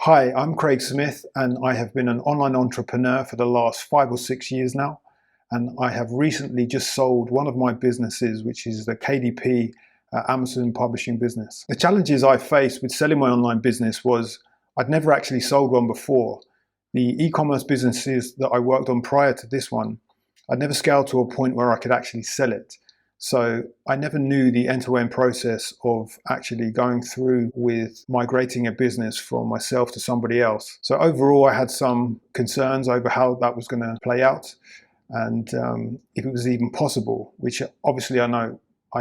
Hi, I'm Craig Smith, and I have been an online entrepreneur for the last 5 or 6 years now. And I have recently just sold one of my businesses, which is the KDP Amazon publishing business. The challenges I faced with selling my online business was I'd never actually sold one before. The e-commerce businesses that I worked on prior to this one, I'd never scaled to a point where I could actually sell it. So I never knew the end-to-end process of actually going through with migrating a business from myself to somebody else. So overall, I had some concerns over how that was going to play out, and if it was even possible, which obviously I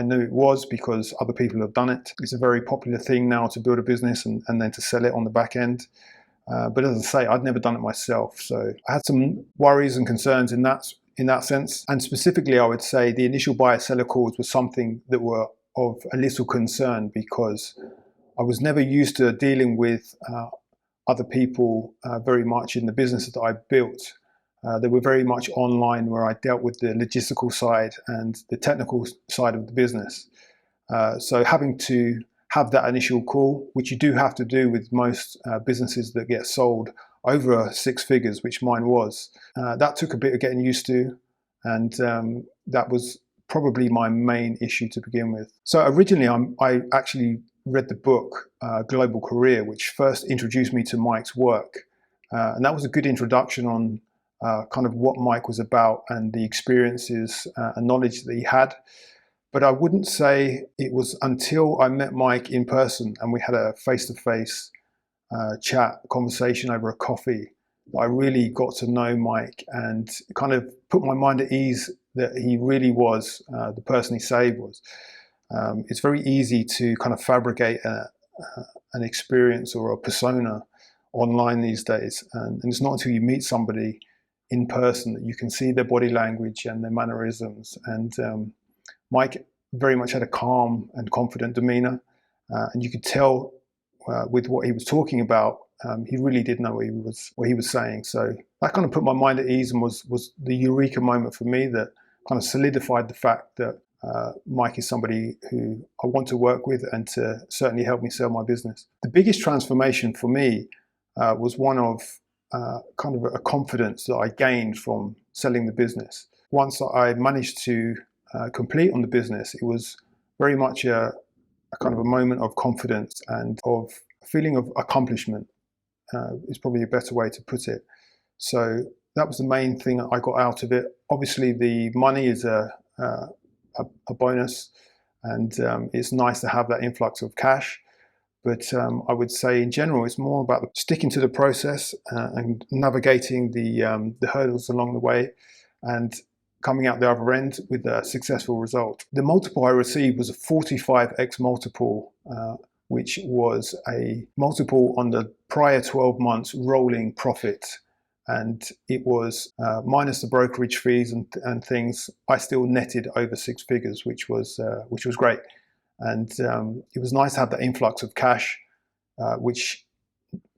knew it was because other people have done it. It's a very popular thing now to build a business and then to sell it on the back end. But as I say, I'd never done it myself. So I had some worries and concerns in that sense. And specifically, I would say the initial buyer-seller calls was something that were of a little concern because I was never used to dealing with other people very much in the business that I built. They were very much online, where I dealt with the logistical side and the technical side of the business. So having to have that initial call, which you do have to do with most businesses that get sold over six figures, which mine was, that took a bit of getting used to, and that was probably my main issue to begin with. So originally I actually read the book Global Career, which first introduced me to Mike's work, and that was a good introduction on kind of what Mike was about and the experiences and knowledge that he had. But I wouldn't say it was until I met Mike in person and we had a face-to-face chat, conversation over a coffee, that I really got to know Mike and kind of put my mind at ease that he really was the person he said he was. It's very easy to kind of fabricate an experience or a persona online these days. And it's not until you meet somebody in person that you can see their body language and their mannerisms. And Mike very much had a calm and confident demeanor, and you could tell with what he was talking about, he really did know what he was saying. So that kind of put my mind at ease and was the eureka moment for me that kind of solidified the fact that Mike is somebody who I want to work with and to certainly help me sell my business. The biggest transformation for me was one of kind of a confidence that I gained from selling the business. Once I managed to complete on the business, it was very much a kind of a moment of confidence and of a feeling of accomplishment, is probably a better way to put it. So that was the main thing I got out of it. Obviously, the money is a bonus, and it's nice to have that influx of cash. But I would say in general, it's more about sticking to the process and navigating the hurdles along the way, and coming out the other end with a successful result. The multiple I received was a 45x multiple, which was a multiple on the prior 12 months rolling profit. And it was minus the brokerage fees and things, I still netted over six figures, which was great. And it was nice to have that influx of cash, which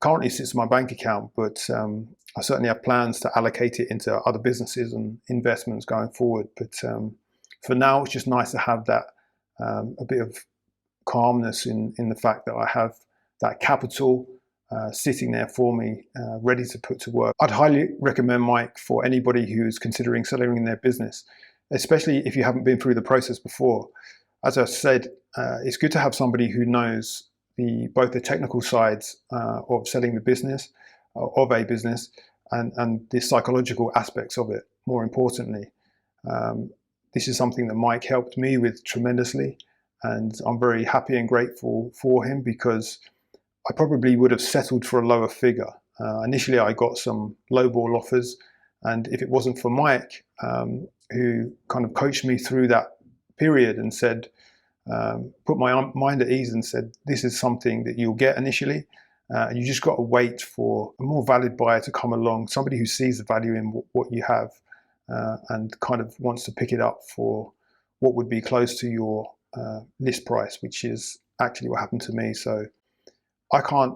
currently sits in my bank account, but I certainly have plans to allocate it into other businesses and investments going forward. But for now, it's just nice to have that a bit of calmness in the fact that I have that capital sitting there for me, ready to put to work. I'd highly recommend Mike for anybody who's considering selling their business, especially if you haven't been through the process before. As I said, it's good to have somebody who knows both the technical sides of selling the business, of a business, and the psychological aspects of it, more importantly. This is something that Mike helped me with tremendously, and I'm very happy and grateful for him, because I probably would have settled for a lower figure. Initially, I got some lowball offers, and if it wasn't for Mike, who kind of coached me through that period and said, put my mind at ease and said, this is something that you'll get initially, and you just got to wait for a more valid buyer to come along, somebody who sees the value in what you have and kind of wants to pick it up for what would be close to your list price, which is actually what happened to me. So I can't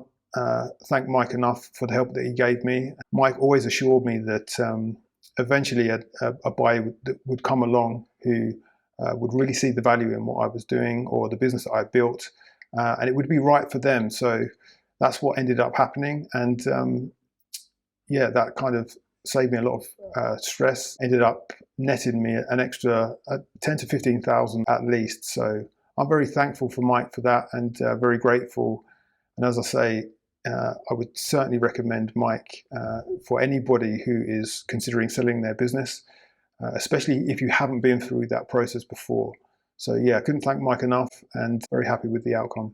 thank Mike enough for the help that he gave me. Mike always assured me that eventually a buyer would come along who would really see the value in what I was doing or the business that I built, and it would be right for them. So that's what ended up happening. And yeah, that kind of saved me a lot of stress, ended up netting me an extra 10 to 15,000 at least. So I'm very thankful for Mike for that, and very grateful. And as I say, I would certainly recommend Mike for anybody who is considering selling their business, especially if you haven't been through that process before. So yeah, I couldn't thank Mike enough, and very happy with the outcome.